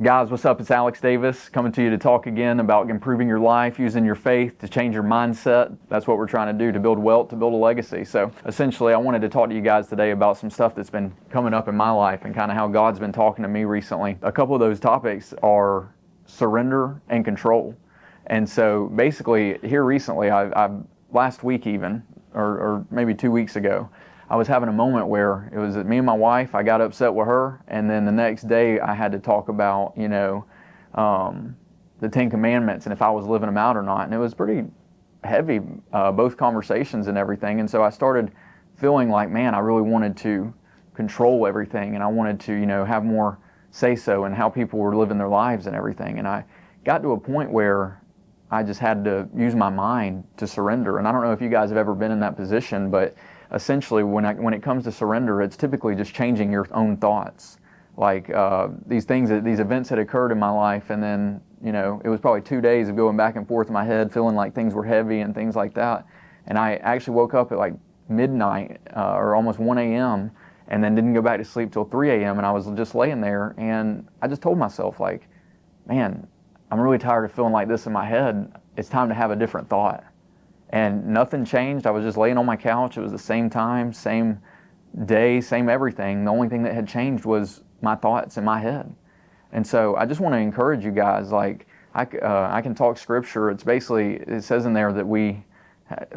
Guys, what's up? It's Alex Davis coming to you to talk again about improving your life, using your faith to change your mindset. That's what we're trying to do, to build wealth, to build a legacy. So essentially, I wanted to talk to you guys today about some stuff that's been coming up in my life and kind of how God's been talking to me recently. A couple of those topics are surrender and control. And so basically, here recently, I last week even, or maybe 2 weeks ago, I was having a moment where it was me and my wife. I got upset with her, and then the next day I had to talk about, the Ten Commandments and if I was living them out or not. And it was pretty heavy, both conversations and everything. And so I started feeling like, man, I really wanted to control everything, and I wanted to, have more say-so in how people were living their lives and everything. And I got to a point where I just had to use my mind to surrender. And I don't know if you guys have ever been in that position, but essentially, when it comes to surrender, it's typically just changing your own thoughts. Like these events had occurred in my life, and then it was probably 2 days of going back and forth in my head, feeling like things were heavy and things like that. And I actually woke up at like midnight or almost 1 a.m. and then didn't go back to sleep till 3 a.m. And I was just laying there, and I just told myself, like, man, I'm really tired of feeling like this in my head. It's time to have a different thought. And nothing changed. I was just laying on my couch. It was the same time, same day, same everything. The only thing that had changed was my thoughts in my head. And so I just want to encourage you guys, like, I can talk scripture. It's basically, it says in there that we,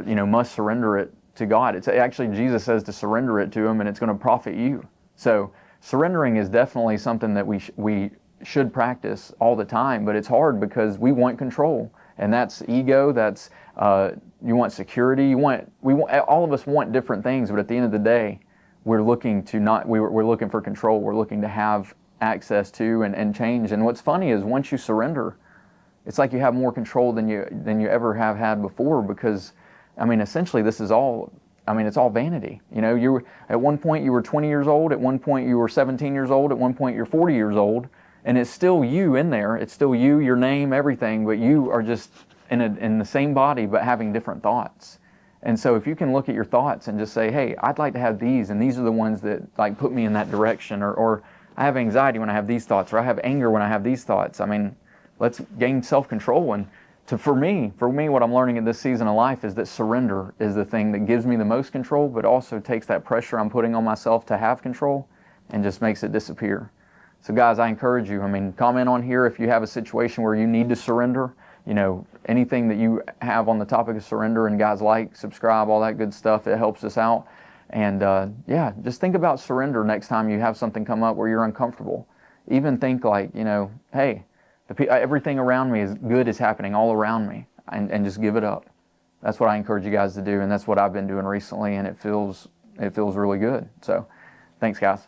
must surrender it to God. It's actually, Jesus says to surrender it to Him, and it's going to profit you. So surrendering is definitely something that we should practice all the time, but it's hard because we want control. And that's ego, that's you want security, all of us want different things, but at the end of the day, we're looking for control. We're looking to have access to and change. And what's funny is once you surrender, it's like you have more control than you ever have had before, because essentially this is all, it's all vanity. At one point you were 20 years old, at one point you were 17 years old, at one point you're 40 years old, and it's still you in there. It's still you, your name, everything, but you are just in the same body, but having different thoughts. And so if you can look at your thoughts and just say, hey, I'd like to have these, and these are the ones that like put me in that direction, or I have anxiety when I have these thoughts, or I have anger when I have these thoughts. Let's gain self-control. And for me, what I'm learning in this season of life is that surrender is the thing that gives me the most control, but also takes that pressure I'm putting on myself to have control and just makes it disappear. So guys, I encourage you, comment on here if you have a situation where you need to surrender. Anything that you have on the topic of surrender, and guys, like, subscribe, all that good stuff. It helps us out. And just think about surrender next time you have something come up where you're uncomfortable. Even think like, hey, everything around me is good is happening all around me, and just give it up. That's what I encourage you guys to do, and that's what I've been doing recently, and it feels really good. So thanks, guys.